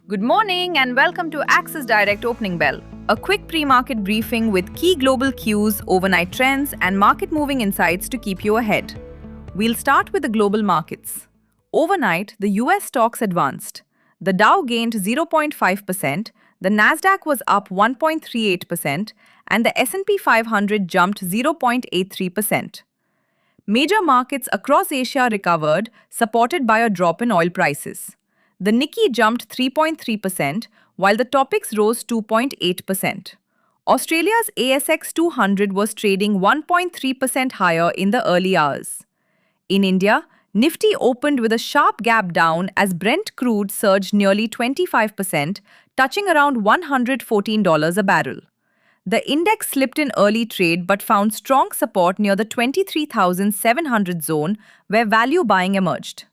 Good morning and welcome to Axis Direct Opening Bell, a quick pre-market briefing with key global cues, overnight trends, and market-moving insights to keep you ahead. We'll start with the global markets. Overnight, the US stocks advanced. The Dow gained 0.5%, the Nasdaq was up 1.38%, and the S&P 500 jumped 0.83%. Major markets across Asia recovered, supported by a drop in oil prices. The Nikkei jumped 3.3%, while the Topix rose 2.8%. Australia's ASX 200 was trading 1.3% higher in the early hours. In India, Nifty opened with a sharp gap down as Brent crude surged nearly 25%, touching around $114 a barrel. The index slipped in early trade but found strong support near the 23,700 zone where value buying emerged.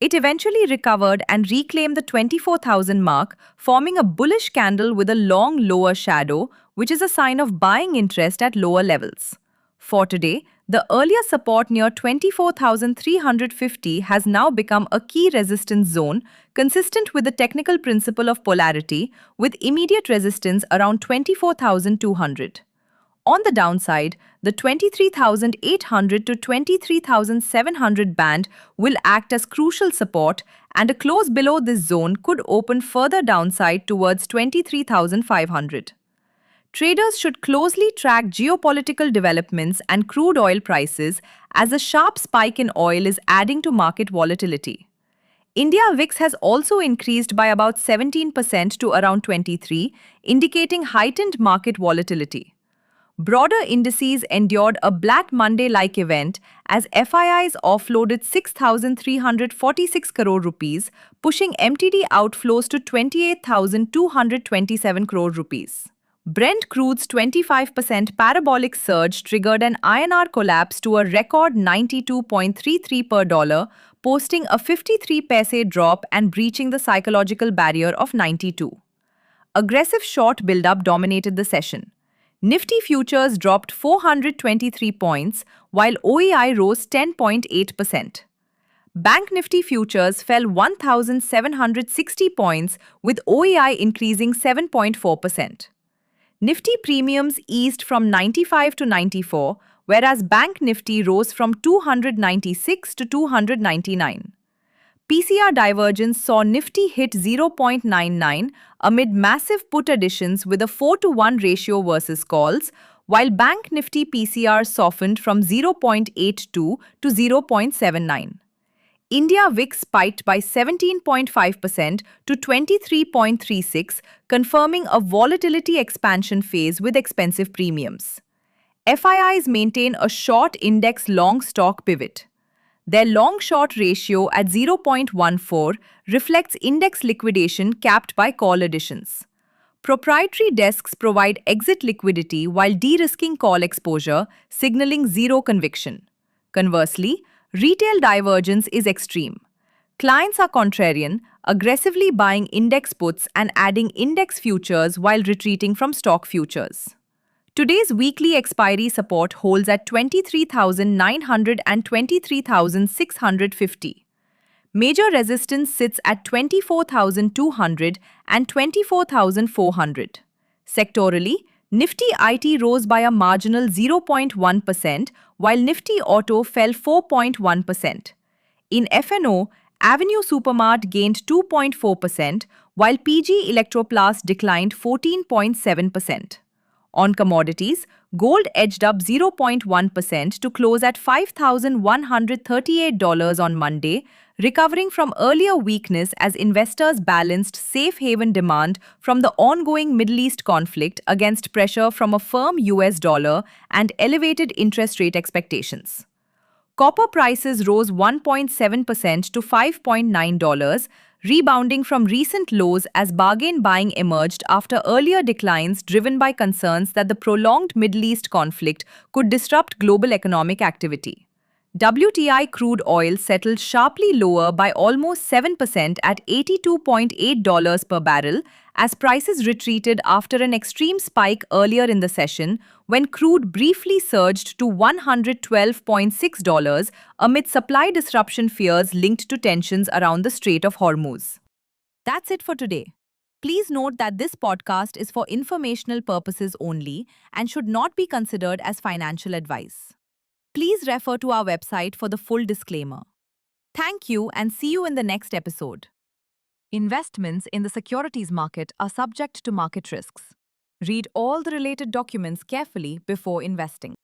It eventually recovered and reclaimed the 24,000 mark, forming a bullish candle with a long lower shadow, which is a sign of buying interest at lower levels. For today, the earlier support near 24,350 has now become a key resistance zone, consistent with the technical principle of polarity, with immediate resistance around 24,200. On the downside, the 23,800 to 23,700 band will act as crucial support, and a close below this zone could open further downside towards 23,500. Traders should closely track geopolitical developments and crude oil prices as a sharp spike in oil is adding to market volatility. India VIX has also increased by about 17% to around 23, indicating heightened market volatility. Broader indices endured a Black Monday-like event as FIIs offloaded 6,346 crore rupees, pushing MTD outflows to 28,227 crore rupees. Brent crude's 25% parabolic surge triggered an INR collapse to a record 92.33 per dollar, posting a 53 paise drop and breaching the psychological barrier of 92. Aggressive short build-up dominated the session. Nifty futures dropped 423 points, while OEI rose 10.8%. Bank Nifty futures fell 1,760 points, with OEI increasing 7.4%. Nifty premiums eased from 95 to 94, whereas Bank Nifty rose from 296 to 299. PCR divergence saw Nifty hit 0.99 amid massive put additions with a 4-to-1 ratio versus calls, while Bank Nifty PCR softened from 0.82 to 0.79. India VIX spiked by 17.5% to 23.36, confirming a volatility expansion phase with expensive premiums. FIIs maintain a short index long stock pivot. Their long-short ratio at 0.14 reflects index liquidation capped by call additions. Proprietary desks provide exit liquidity while de-risking call exposure, signaling zero conviction. Conversely, retail divergence is extreme. Clients are contrarian, aggressively buying index puts and adding index futures while retreating from stock futures. Today's weekly expiry support holds at 23,900 and 23,650. Major resistance sits at 24,200 and 24,400. Sectorally, Nifty IT rose by a marginal 0.1%, while Nifty Auto fell 4.1%. In F&O, Avenue Supermart gained 2.4%, while PG Electroplast declined 14.7%. On commodities, gold edged up 0.1% to close at $5,138 on Monday, recovering from earlier weakness as investors balanced safe haven demand from the ongoing Middle East conflict against pressure from a firm US dollar and elevated interest rate expectations. Copper prices rose 1.7% to $5.9, rebounding from recent lows as bargain buying emerged after earlier declines driven by concerns that the prolonged Middle East conflict could disrupt global economic activity. WTI crude oil settled sharply lower by almost 7% at $82.8 per barrel as prices retreated after an extreme spike earlier in the session when crude briefly surged to $112.6 amid supply disruption fears linked to tensions around the Strait of Hormuz. That's it for today. Please note that this podcast is for informational purposes only and should not be considered as financial advice. Please refer to our website for the full disclaimer. Thank you and see you in the next episode. Investments in the securities market are subject to market risks. Read all the related documents carefully before investing.